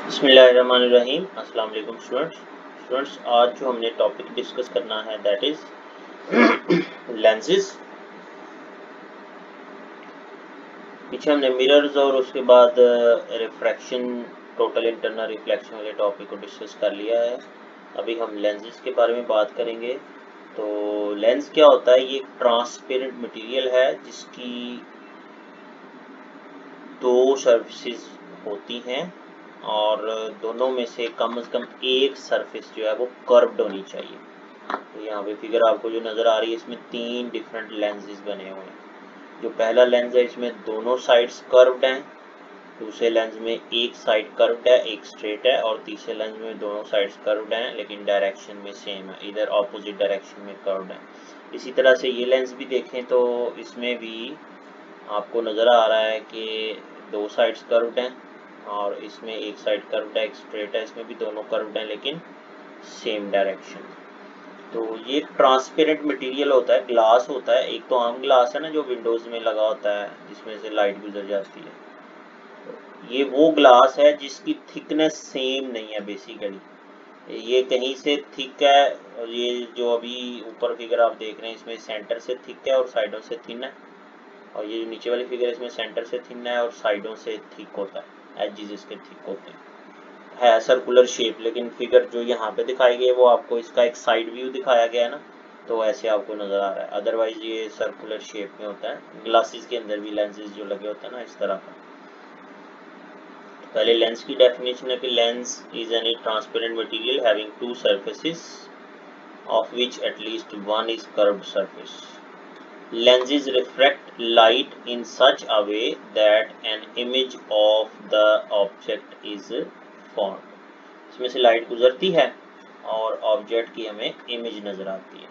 बिस्मिल्लाहिर्रहमानिर्रहीम। अस्सलाम वालेकुम स्टूडेंट्स, आज जो हमने टॉपिक डिस्कस करना है दैट इज लेंसेज। पीछे हमने मिरर्स और उसके बाद रिफ्रैक्शन, टोटल इंटरनल रिफ्लेक्शन वाले टॉपिक को डिस्कस कर लिया है। अभी हम लेंसेज के बारे में बात करेंगे। तो लेंस क्या होता है? ये ट्रांसपेरेंट मटेरियल है जिसकी दो सरफेसेस होती हैं और दोनों में से कम एक सरफेस जो है वो कर्व्ड होनी चाहिए। तो यहाँ पे फिगर आपको जो नज़र आ रही है इसमें तीन डिफरेंट लेंसेज बने हुए हैं। जो पहला लेंस है इसमें दोनों साइड्स कर्व्ड हैं, दूसरे लेंस में एक साइड कर्व्ड है एक स्ट्रेट है, और तीसरे लेंस में दोनों साइड्स कर्व्ड हैं लेकिन डायरेक्शन में सेम है, इधर ऑपोजिट डायरेक्शन में कर्व्ड है। इसी तरह से ये लेंस भी देखें तो इसमें भी आपको नज़र आ रहा है कि दो साइड्स कर्व्ड हैं और इसमें एक साइड कर्व्ड है एक स्ट्रेट है, इसमें भी दोनों कर्व्ड हैं लेकिन सेम डायरेक्शन। तो ये ट्रांसपेरेंट मटेरियल होता है, ग्लास होता है। एक तो आम ग्लास है ना जो विंडोज में लगा होता है जिसमें से लाइट गुजर जाती है, तो ये वो ग्लास है जिसकी थिकनेस सेम नहीं है। बेसिकली ये कहीं से थिक है और ये जो अभी ऊपर फिगर आप देख रहे हैं इसमें सेंटर से थिक है और साइडों से थिन है, और ये जो नीचे वाली फिगर है इसमें सेंटर से थिन है और साइडों से थिक होता है, एजेस इसके थिक होते हैं। है सर्कुलर शेप, लेकिन फिगर जो यहाँ पे दिखाई गई है वो आपको इसका एक साइड व्यू दिखाया गया है ना, तो ऐसे आपको नजर आ रहा है। अदरवाइज ये सर्कुलर शेप में होता है। ग्लासेस के अंदर भी लेंसेज जो लगे होते हैं ना इस तरह का। पहले लेंस की डेफिनेशन है कि lens is any transparent material having to surfaces of which at least one is curved surface. Lenses refract light in such a way that an image of the object is formed. इसमें से light गुजरती है और object की हमें image नजर आती है।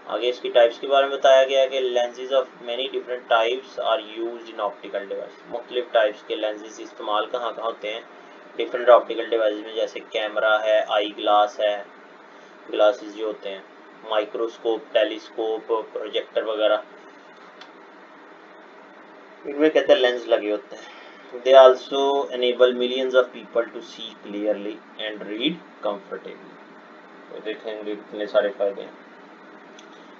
आगे इसकी टाइप्स के बारे में बताया गया है कि lenses of many different types are used in optical device. मुख्तलिफ टाइप्स के lenses इस्तेमाल कहाँ कहाँ होते हैं डिफरेंट ऑप्टिकल डिवाइस में, जैसे कैमरा है, आई ग्लास है, ग्लासेस जो होते हैं, माइक्रोस्कोप, टेलीस्कोप, प्रोजेक्टर वगैरह, इनमें कहते हैं लेंस लगे होते हैं। They also enable millions of people to see clearly and read comfortably. तो देखेंगे कितने सारे फायदे हैं।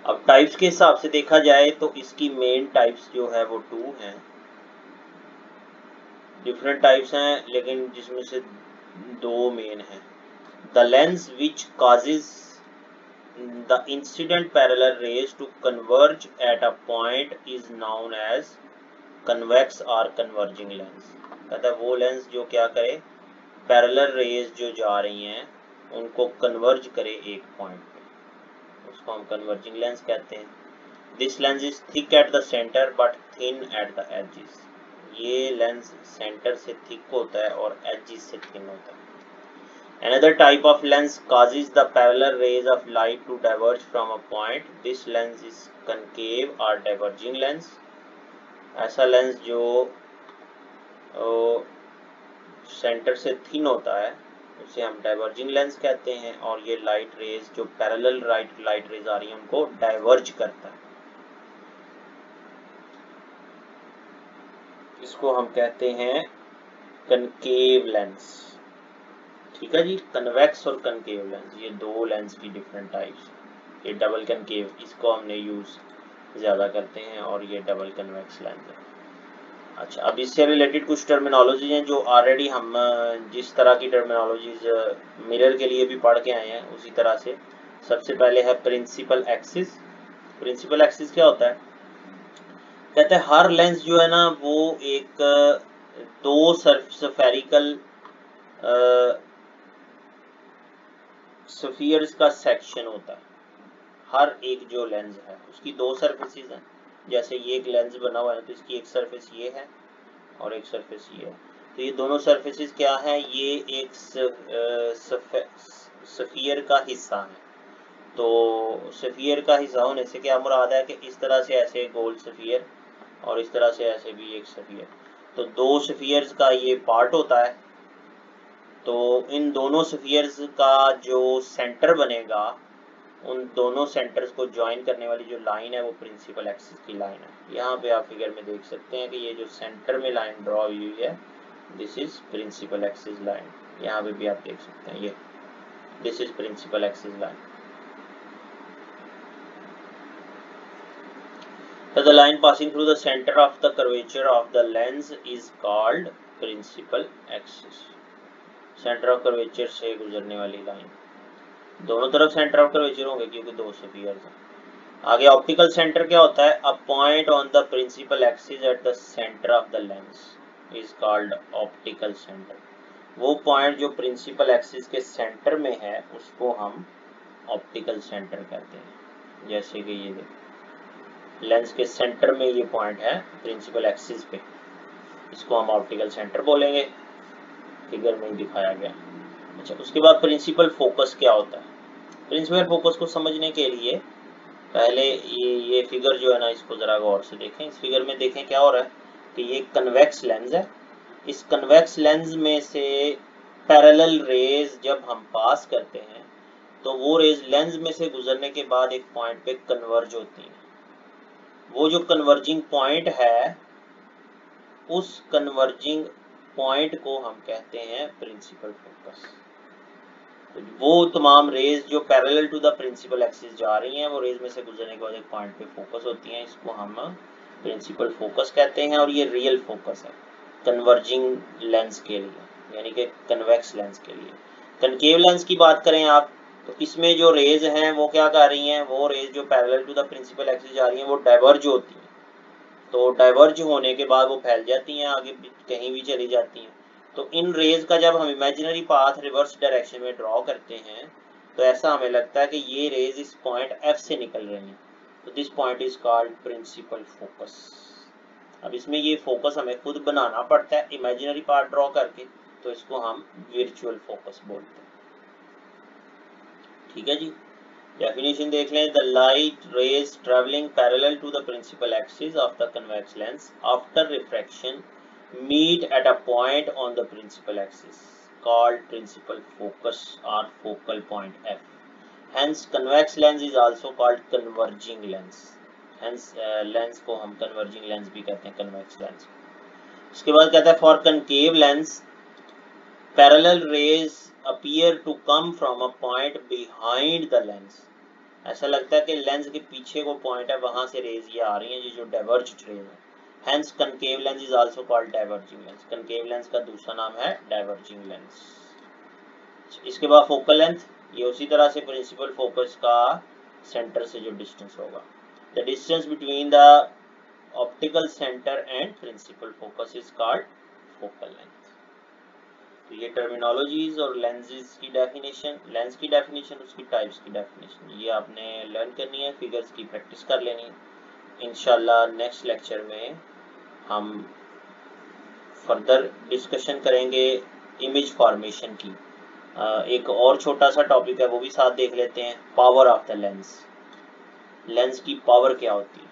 अब टाइप्स के हिसाब से देखा जाए तो इसकी मेन टाइप्स जो है वो टू हैं। डिफरेंट टाइप्स हैं लेकिन जिसमें से दो मेन हैं। The lens which causes the incident parallel rays to converge at a point is known as convex और कन्वर्जिंग लेंस। कहता है वो लेंस जो क्या करे, पैरेलल रेज जो जा रही हैं उनको कन्वर्ज करे एक पॉइंट, उसको हम कन्वर्जिंग लेंस कहते हैं। This lens is thick at the centre but thin at the edges. ये लेंस सेंटर से थिक होता है और एजेस से थिन होता है। Another type of lens causes the parallel rays of light to diverge from a point. This lens is concave or diverging lens. ऐसा lens जो सेंटर से थिन होता है उसे हम डाइवर्जिंग लेंस कहते हैं, और ये लाइट रेज जो पैरेलल लाइट रेज आ रही है उनको डाइवर्ज करता है, इसको हम कहते हैं कनकेव लेंस। ठीक है जी, कन्वेक्स और कनकेव लेंस ये दो लेंस की डिफरेंट टाइप्स। ये डबल कनकेव इसको हमने यूज ज्यादा करते हैं और ये डबल कन्वेक्स लेंस है। अच्छा, अब इससे रिलेटेड कुछ टर्मिनोलॉजी हैं जो ऑलरेडी हम जिस तरह की टर्मिनोलॉजीज मिरर के लिए भी पढ़ के आए हैं उसी तरह से। सबसे पहले है प्रिंसिपल एक्सिस। प्रिंसिपल एक्सिस क्या होता है? कहते हैं हर लेंस जो है ना वो एक दो स्फेरिकल स्फीयर्स का सेक्शन होता है। हर एक जो लेंस है उसकी दो सरफेसेस हैं। जैसे ये एक लेंस बना हुआ है तो इसकी एक सरफेस ये है और एक सरफेस ये है, तो ये दोनों सरफेसेस क्या है, ये एक सफियर का हिस्सा है। तो सफियर का हिस्सा होने से क्या मुराद है कि इस तरह से ऐसे गोल सफियर और इस तरह से ऐसे भी एक सफियर, तो दो सफियर्स का ये पार्ट होता है। तो इन दोनों सफियर्स का जो सेंटर बनेगा, उन दोनों सेंटर्स को ज्वाइन करने वाली जो लाइन है वो प्रिंसिपल एक्सिस की लाइन है। यहाँ पे आप फिगर में देख सकते हैं कि ये जो सेंटर में लाइन ड्रॉ हुई है this is principal axis line. यहाँ पे भी आप देख सकते हैं, ये this is principal axis line. So the line passing through the center of the curvature of the lens is called principal axis। Centre of curvature से गुजरने वाली लाइन, दोनों तरफ सेंटर ऑफ कर्वेचर होंगे क्योंकि दो स्फीयर्स हैं। आगे ऑप्टिकल सेंटर क्या होता है? A point on the principal axis at the centre of the lens is called optical centre. वो पॉइंट जो प्रिंसिपल एक्सिस के सेंटर में है उसको हम ऑप्टिकल सेंटर कहते हैं। जैसे कि ये देखो, लेंस के सेंटर में ये पॉइंट है प्रिंसिपल एक्सिस पे, इसको हम ऑप्टिकल सेंटर बोलेंगे, फिगर में दिखाया गया। अच्छा, उसके बाद प्रिंसिपल फोकस क्या होता है? प्रिंसिपल फोकस को समझने के लिए पहले ये फिगर जो है ना, इसको जरा गौर से देखें। इस फिगर में देखें क्या हो रहा है कि ये कन्वेक्स लेंस है। इस कन्वेक्स लेंस में से पैरेलल रेज जब हम पास करते हैं तो वो रेज लेंस में से गुजरने के बाद एक पॉइंट पे कन्वर्ज होती है। वो जो कन्वर्जिंग पॉइंट है, उस कन्वर्जिंग पॉइंट को हम कहते हैं प्रिंसिपल फोकस। तो वो तमाम रेज जो parallel to the principal axis जा रही हैं, वो रेज में से गुजरने के बाद एक पॉइंट पे फोकस होती हैं, इसको हम प्रिंसिपल फोकस कहते हैं। और ये रियल फोकस है कन्वर्जिंग लेंस के लिए, यानी कि कन्वेक्स लेंस के लिए। कनकेव लेंस की बात करें आप, तो इसमें जो रेज हैं वो क्या कर रही हैं? वो रेज जो parallel to the principal axis जा रही हैं वो डाइवर्ज होती हैं। तो डाइवर्ज होने के बाद वो फैल जाती हैं, आगे कहीं भी चली जाती हैं। तो इन रेज का जब हम इमेजिनरी पाथ रिवर्स डायरेक्शन में ड्रॉ करते हैं तो ऐसा हमें लगता है कि ये रेज इस पॉइंट एफ से निकल रही हैं। तो this point is called principal focus. अब इसमें ये फोकस हमें खुद बनाना पड़ता है इमेजिनरी पार्ट ड्रॉ करके, तो इसको हम वर्चुअल फोकस बोलते हैं। ठीक है जी, डेफिनेशन देख लें। The light rays travelling parallel to the principal axis of the convex lens after refraction meet at a point on the principal axis called principal focus or focal point f. Hence convex lens is also called converging lens. Hence lens को हम converging lens भी कहते हैं, convex lens। उसके बाद कहता है for concave lens parallel rays appear to come from a point behind the lens। ऐसा लगता है कि लेंस के पीछे को पॉइंट है, वहां से रेज ये आ रही हैं, जो डाइवर्ज्ड रेज है। Hence concave lens is also called diverging lens। concave lens का दूसरा नाम है diverging lens। इसके बाद focal length, ये उसी तरह से principal focus का center से जो distance होगा। The distance between the optical center and principal focus is called focal length। तो ये terminologies और lenses की definition, lens की definition, उसकी types की definition, ये आपने learn करनी है, figures की practice कर लेनी है। इंशाल्लाह नेक्स्ट लेक्चर में हम फर्दर डिस्कशन करेंगे इमेज फॉर्मेशन की। एक और छोटा सा टॉपिक है वो भी साथ देख लेते हैं, power of the lens. Lens की पावर क्या होती है?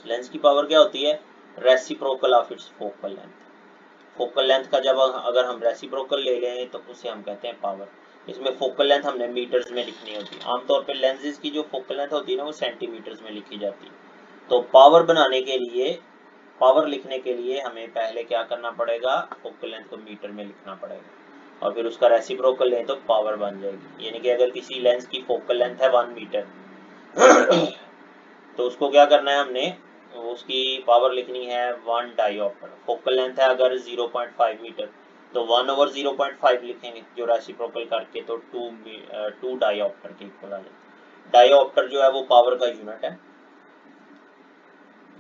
लेंस की पावर क्या होती है? Reciprocal of its focal length. Focal length का जब अगर हम रेसिप्रोकल ले लें तो उसे हम कहते हैं पावर। इसमें फोकल लेंथ हमने मीटर्स में लिखनी होती है। आमतौर पर लेंसेज की जो फोकल लेंथ होती है ना, वो सेंटीमीटर्स में लिखी जाती है। तो पावर बनाने के लिए, पावर लिखने के लिए हमें पहले क्या करना पड़ेगा? फोकल लेंथ को मीटर में लिखना पड़ेगा और फिर उसका रेसिप्रोकल लें तो पावर बन जाएगी। यानी कि अगर किसी लेंस की फोकल लेंथ है 1 मीटर तो उसको क्या करना है हमने? उसकी पावर लिखनी है 1 डायोप्टर। फोकल लेंथ है अगर 0.5 मीटर तो 1/0.5 लिखेंगे जो रेसिप्रोकल करके, तो 2 डायोप्टर के इक्वल आ जाए। डायोप्टर जो है वो पावर का यूनिट है।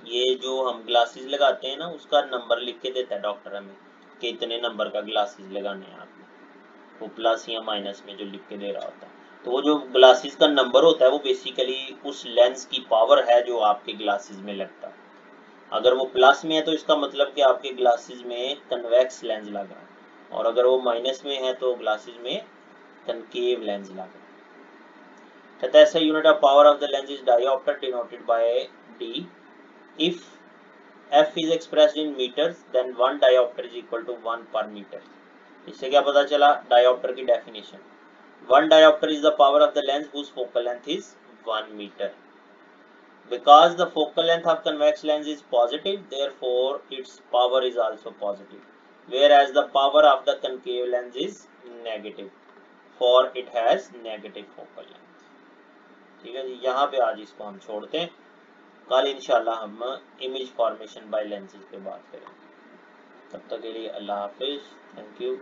ये जो हम ग्लासेस लगाते हैं ना, उसका नंबर लिख के देता है डॉक्टर हमें कि इतने नंबर का ग्लासेस लगाने हैं आपने, वो प्लस या माइनस में जो लिख के दे रहा होता है। तो वो जो ग्लासेस का नंबर होता है वो बेसिकली उस लेंस की पावर है जो आपके ग्लासेस में लगता है। अगर वो प्लस में है तो इसका मतलब कि आपके ग्लासेस में कन्वेक्स लेंस लगा है, और अगर वो माइनस में है तो ग्लासेस में कनकेव लेंस लगा है। कहता है ऐसा unit of power of the lens is dioptre denoted by D. If f is expressed in meters, then 1 diopter is equal to 1 per meter। इससे क्या पता चला? डायोप्टर की definition, 1 diopter is the power of the lens whose focal length is 1 meter। Because the focal length of convex lens is positive, therefore its power is also positive। whereas the power of the concave lens is negative for it has negative focal length। ठीक है जी, यहाँ पे आज इसको हम छोड़ते हैं, कल इंशाल्लाह हम इमेज फॉर्मेशन बाय लेंसेज पे बात करेंगे। तब तक के लिए अल्लाह हाफिज, थैंक यू।